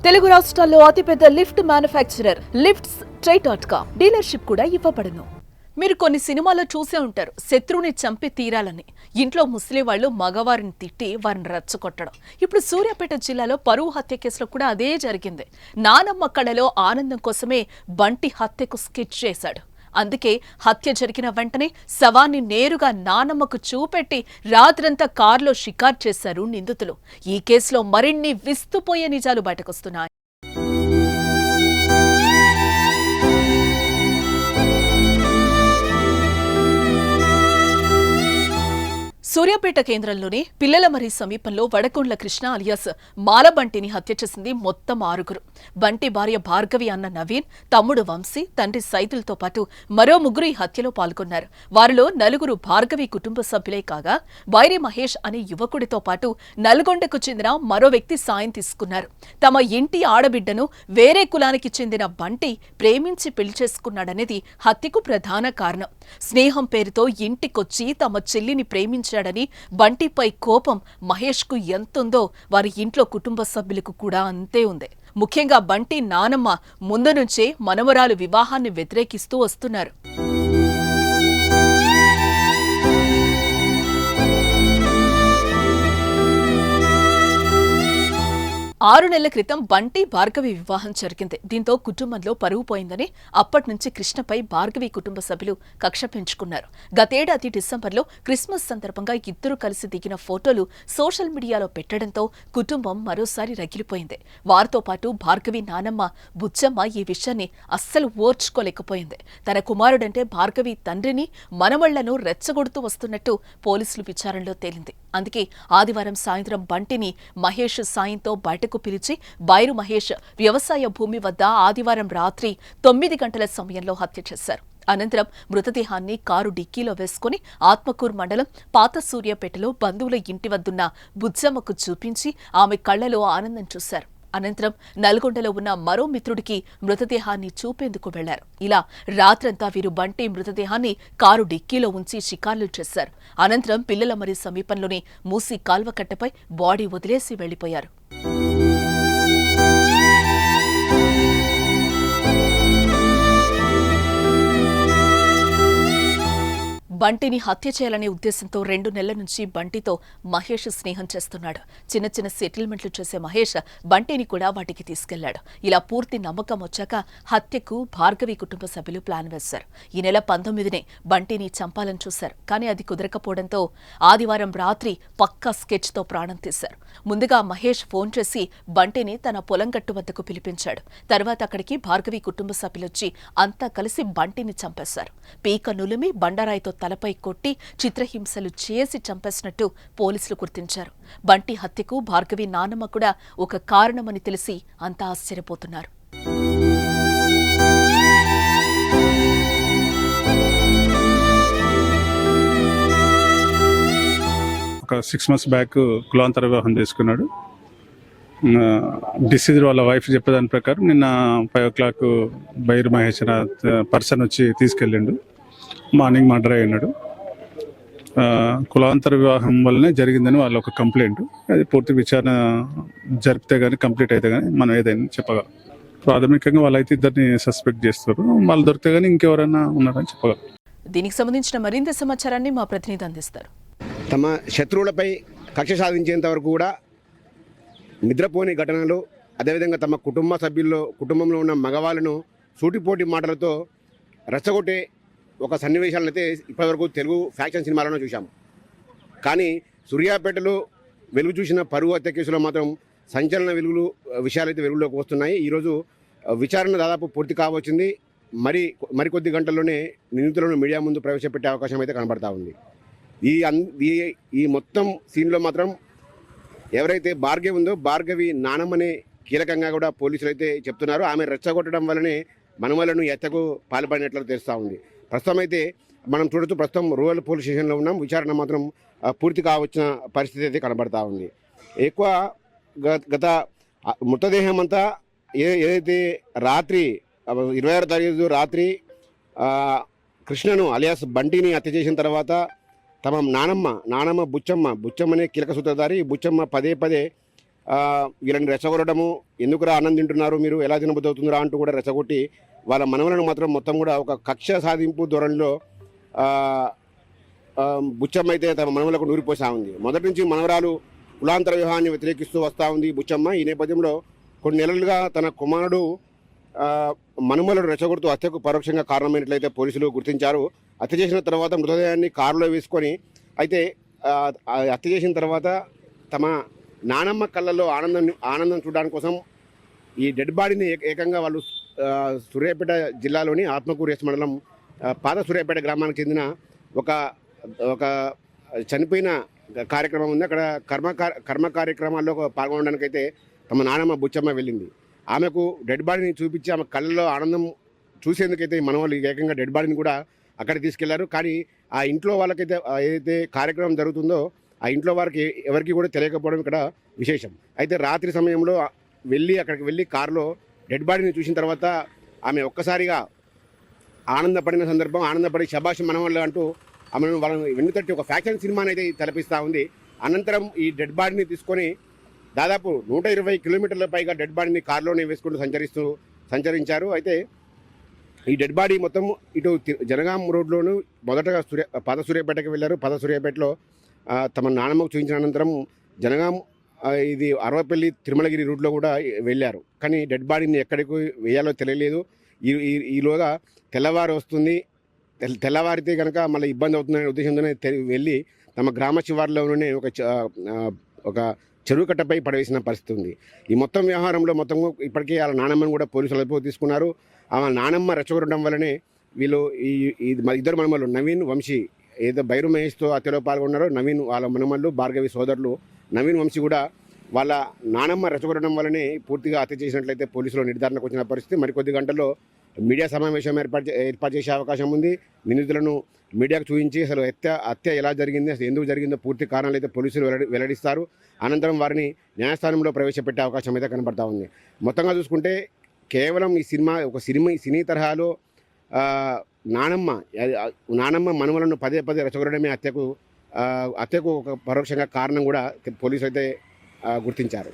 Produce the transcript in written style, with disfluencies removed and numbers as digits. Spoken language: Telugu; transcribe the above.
తెలుగు రాష్ట్రాల్లో అతిపెద్ద లిఫ్ట్ మ్యానుఫ్యాక్చరర్ లిఫ్ట్స్ ట్రై.com డీలర్షిప్ కూడా ఇవ్వబడును. మీరు కొన్ని సినిమాల్లో చూసే ఉంటారు, శత్రువుని చంపి తీరాలని. ఇంట్లో ముస్లిం వాళ్ళు మగవారిని తిట్టి వారిని రెచ్చగొట్టడం. ఇప్పుడు సూర్యాపేట జిల్లాలో పరువు హత్య కేసులో కూడా అదే జరిగింది. నానమ్మ కళలో ఆనందం కోసమే బంటి హత్యకు స్కెచ్ చేశాడు. అందుకే హత్య జరిగిన వెంటనే శవాన్ని నేరుగా నానమ్మకు చూపెట్టి రాత్రంతా కారులో షికారు చేశారు నిందితులు. ఈ కేసులో మరిన్ని విస్తుపోయే నిజాలు బయటకొస్తున్నాయి. సూర్యాపేట కేంద్రంలోని పిల్లలమరి సమీపంలో వడకొండ్ల కృష్ణ అలియాస్ మాలబంటిని హత్య చేసింది మొత్తం 6. బంటి భార్య భార్గవి అన్న నవీన్, తమ్ముడు వంశీ, తండ్రి సైదులతో పాటు మరో 3 ఈ హత్యలో పాల్గొన్నారు. వారిలో 4 భార్గవి కుటుంబ సభ్యులే కాగా వైరి మహేష్ అనే యువకుడితో పాటు నల్గొండకు చెందిన మరో వ్యక్తి సాయం తీసుకున్నారు. తమ ఇంటి ఆడబిడ్డను వేరే కులానికి చెందిన బంటి ప్రేమించి పెళ్లి చేసుకున్నాడనేది హత్యకు ప్రధాన కారణం. స్నేహం పేరుతో ఇంటికొచ్చి తమ చెల్లిని ప్రేమించాడని బంటిపై కోపం మహేష్ కు ఎంతుందో వారి ఇంట్లో కుటుంబ సభ్యులకు కూడా అంతే ఉంది. ముఖ్యంగా బంటి నానమ్మ ముందు నుంచే మనవరాలు వివాహాన్ని వ్యతిరేకిస్తూ వస్తున్నారు. 6 నెలల క్రితం బంటి భార్గవి వివాహం జరిగింది. దీంతో కుటుంబంలో పరువు పోయిందని అప్పటి నుంచి కృష్ణపై భార్గవి కుటుంబ సభ్యులు కక్ష పెంచుకున్నారు. గతేడాది డిసెంబర్లో క్రిస్మస్ సందర్భంగా ఇద్దరు కలిసి దిగిన ఫోటోలు సోషల్ మీడియాలో పెట్టడంతో కుటుంబం మరోసారి రగిలిపోయింది. వారితో పాటు భార్గవి నానమ్మ బుచ్చమ్మ ఈ విషయాన్ని అస్సలు ఓర్చుకోలేకపోయింది. తన కుమారుడంటే భార్గవి తండ్రిని మనవళ్లను రెచ్చగొడుతూ వస్తున్నట్టు పోలీసులు విచారణలో తేలింది. అందుకే ఆదివారం సాయంత్రం బంటిని మహేష్ సాయంతో బయటకు పిలిచి బైరు మహేష్ వ్యవసాయ భూమి వద్ద ఆదివారం రాత్రి 9 గంటల సమయంలో హత్య చేశారు. అనంతరం మృతదేహాన్ని కారు డిక్కీలో వేసుకుని ఆత్మకూరు మండలం పాత సూర్యాపేటలో బంధువుల ఇంటి వద్దున్న బుజ్జమ్మకు చూపించి ఆమె కళ్లలో ఆనందం చూశారు. అనంతరం నల్గొండలో ఉన్న మరో మిత్రుడికి మృతదేహాన్ని చూపేందుకు వెళ్లారు. ఇలా రాత్రంతా వీరు బంటి మృతదేహాన్ని కారు డిక్కీలో ఉంచి షికార్లు చేశారు. అనంతరం పిల్లలమరి సమీపంలోని మూసి కాల్వకట్టపై బాడీ వదిలేసి వెళ్లిపోయారు. బంటిని హత్య చేయాలనే ఉద్దేశంతో 2 నెలల నుంచి బంటితో మహేష్ స్నేహం చేస్తున్నాడు. చిన్న చిన్న సెటిల్మెంట్లు చేసే మహేష్ బంటిని కూడా వాటికి తీసుకెళ్లాడు. ఇలా పూర్తి నమ్మకం వచ్చాక హత్యకు భార్గవి కుటుంబ సభ్యులు ప్లాన్ వేశారు. ఈ నెల 19నే బంటిని చంపాలని చూశారు. కానీ అది కుదరకపోవడంతో ఆదివారం రాత్రి పక్కా స్కెచ్తో ప్రాణం తీశారు. ముందుగా మహేష్ ఫోన్ చేసి బంటిని తన పొలం గట్టు వద్దకు పిలిపించాడు. తర్వాత అక్కడికి భార్గవి కుటుంబ సభ్యులొచ్చి అంతా కలిసి బంటిని చంపేశారు. పీక నులిమి బండరాయితో తలపై కొట్టి చిత్రహింసలు చేసి చంపేసినట్టు పోలీసులు గుర్తించారు. బంటి హత్యకు భార్గవి నానమ్మ కూడా ఒక కారణమని తెలిసి అంతా ఆశ్చర్యపోతున్నారు. ఒక 6 months బ్యాక్ కులాంతర వివాహం చేసుకున్నాడు. డిసీజ్ వాళ్ళ వైఫ్ చెప్పేదాని ప్రకారం నిన్న 5 o'clock బైరు మహేష్ పర్సన్ వచ్చి తీసుకెళ్ళిండు. మార్నింగ్ మర్డర్ అయినాడు. కులాంతర వివాహం వల్లనే జరిగిందని వాళ్ళ ఒక కంప్లైంట్. అది పూర్తి విచారణ జరిపితే కానీ కంప్లీట్ అయితే కానీ మనం ఏదైనా చెప్పగలం. ప్రాథమికంగా వాళ్ళైతే ఇద్దరిని సస్పెక్ట్ చేస్తారు. వాళ్ళు దొరికితే కానీ ఇంకెవరైనా ఉన్నారని చెప్పగలం. దీనికి సంబంధించిన మరింత సమాచారాన్ని మా ప్రతినిధి అందిస్తారు. తమ శత్రువులపై కక్ష సాధించేంత వరకు కూడా నిద్రపోని ఘటనలు, అదేవిధంగా తమ కుటుంబంలో ఉన్న మగవాళ్ళను సూటిపోటి మాటలతో రెచ్చగొట్టే ఒక సన్నివేశాలను అయితే ఇప్పటివరకు తెలుగు ఫ్యాక్షన్ సినిమాలను చూశాము. కానీ సూర్యాపేటలో వెలుగు చూసిన పరువు హత్య కేసులో మాత్రం సంచలన విషయాలైతే వెలుగులోకి వస్తున్నాయి. ఈరోజు విచారణ దాదాపు పూర్తి కావచ్చింది. మరికొద్ది గంటల్లోనే నిందితులను మీడియా ముందు ప్రవేశపెట్టే అవకాశం అయితే కనబడతా ఉంది. ఈ మొత్తం సీన్లో మాత్రం ఎవరైతే భార్గవి ఉందో భార్గవి నానమ్మనే కీలకంగా కూడా పోలీసులు అయితే చెప్తున్నారు. ఆమె రెచ్చగొట్టడం వల్లనే మనవలను హత్యకు పాల్పడినట్లు తెలుస్తూ ఉంది. ప్రస్తుతం అయితే మనం చూడొచ్చు, ప్రస్తుతం రూరల్ పోలీస్ స్టేషన్లో ఉన్నాం. విచారణ మాత్రం పూర్తి కావచ్చిన పరిస్థితి అయితే కనబడతా ఉంది. ఎక్కువ గత మృతదేహం అంతా ఏదైతే రాత్రి 26వ తారీఖు రాత్రి కృష్ణను అలియాస్ బంటిని హత్య చేసిన తర్వాత తమ నానమ్మ బుచ్చమ్మనే కీలక సూత్రధారి. బుచ్చమ్మ పదే వీళ్ళని రెచ్చగొట్టడము, ఎందుకురా అన్నం తింటున్నారు మీరు, ఎలా తినబుద్ధి అవుతుందిరా అంటూ కూడా రెచ్చగొట్టి వాళ్ళ మనవలను మాత్రం మొత్తం కూడా ఒక కక్ష సాధింపు ధోరణిలో బుచ్చమ్మ అయితే తమ మనవలకు నూరిపోసా ఉంది. మొదటి నుంచి మనవరాలు కులాంతర వివాహాన్ని వ్యతిరేకిస్తూ వస్తూ ఉంది బుచ్చమ్మ. ఈ నేపథ్యంలో కొన్ని నెలలుగా తన కుమారుడు మనుమలను రెచ్చగొడుతూ హత్యకు పరోక్షంగా కారణమైనట్లయితే పోలీసులు గుర్తించారు. హత్య చేసిన తర్వాత మృతదేహాన్ని కారులో వేసుకొని అయితే హత్య చేసిన తర్వాత తమ నానమ్మ కళ్ళల్లో ఆనందం చూడడానికి కోసం ఈ డెడ్ బాడీని ఏకంగా వాళ్ళు సూర్యాపేట జిల్లాలోని ఆత్మకూరు ఎస్ మండలం పాత సూర్యాపేట గ్రామానికి చెందిన ఒక చనిపోయిన కార్యక్రమం ఉంది. అక్కడ కర్మ కార్యక్రమాల్లో పాల్గొనడానికి అయితే తమ నానమ్మ బుచ్చమ్మ వెళ్ళింది. ఆమెకు డెడ్ బాడీని చూపించి ఆమె కళ్ళలో ఆనందం చూసేందుకైతే మన వాళ్ళు ఏకంగా డెడ్ బాడీని కూడా అక్కడ తీసుకెళ్లారు. కానీ ఆ ఇంట్లో వాళ్ళకైతే ఏదైతే కార్యక్రమం జరుగుతుందో ఆ ఇంట్లో వారికి ఎవరికి కూడా తెలియకపోవడం ఇక్కడ విశేషం. అయితే రాత్రి సమయంలో అక్కడికి వెళ్ళి కారులో డెడ్ బాడీని చూసిన తర్వాత ఆమె ఒక్కసారిగా ఆనందపడిన సందర్భం, ఆనందపడి శబాష్ మనవాళ్ళు అంటూ ఆమెను వాళ్ళని వెన్నుతట్టి ఒక ఫ్యాక్షన్ సినిమాని అయితే తలపిస్తూ ఉంది. అనంతరం ఈ డెడ్ బాడీని తీసుకొని దాదాపు 120 కిలోమీటర్ల పైగా డెడ్ బాడీని కారులోనే వేసుకుంటూ సంచరించారు. అయితే ఈ డెడ్ బాడీ మొత్తం ఇటు జనగాం రోడ్లోను మొదటగా పాత సూర్యాపేటకి వెళ్ళారు. పాత సూర్యాపేటలో తమ నానమ్మకు చూపించిన అనంతరం జనగాం ఇది అరవపల్లి తిరుమలగిరి రూట్లో కూడా వెళ్ళారు. కానీ డెడ్ బాడీని ఎక్కడికి వేయాలో తెలియలేదు. ఈలోగా తెల్లవారు వస్తుంది, తెల్లవారితే కనుక మళ్ళీ ఇబ్బంది అవుతుందనే ఉద్దేశంతోనే వెళ్ళి తమ గ్రామ శివార్లోనే ఒక చెరువు కట్టపై పడవేసిన పరిస్థితి ఉంది. ఈ మొత్తం వ్యవహారంలో మొత్తం ఇప్పటికే వాళ్ళ నానమ్మను కూడా పోలీసులు అదుపులోకి తీసుకున్నారు. ఆమె నానమ్మ రెచ్చగొట్టడం వల్లనే వీళ్ళు ఇద్దరు మనమలు నవీన్, వంశీ ఏదో బైరు మహేష్తో హత్యలో పాల్గొన్నారో నవీన్ వాళ్ళ మనమళ్ళు, భార్గవి సోదరులు నవీన్, వంశీ కూడా వాళ్ళ నానమ్మ రెచ్చగొట్టడం వల్లనే పూర్తిగా హత్య చేసినట్లయితే పోలీసులు నిర్ధారణకు వచ్చిన పరిస్థితి. మరికొద్ది గంటల్లో మీడియా సమావేశం ఏర్పాటు చేసే అవకాశం ఉంది. నిందితులను మీడియాకు చూపించి అసలు హత్య ఎలా జరిగింది, అసలు ఎందుకు జరిగిందో పూర్తి కారణాలు అయితే పోలీసులు వెల్లడిస్తారు. అనంతరం వారిని న్యాయస్థానంలో ప్రవేశపెట్టే అవకాశం అయితే కనబడతా ఉంది. మొత్తంగా చూసుకుంటే కేవలం ఈ సినీ తరహాలో నానమ్మ మనుమలను పదే రెచ్చగొట్టడమే హత్యకు ఒక పరోక్షంగా కారణం కూడా పోలీసులు అయితే గుర్తించారు.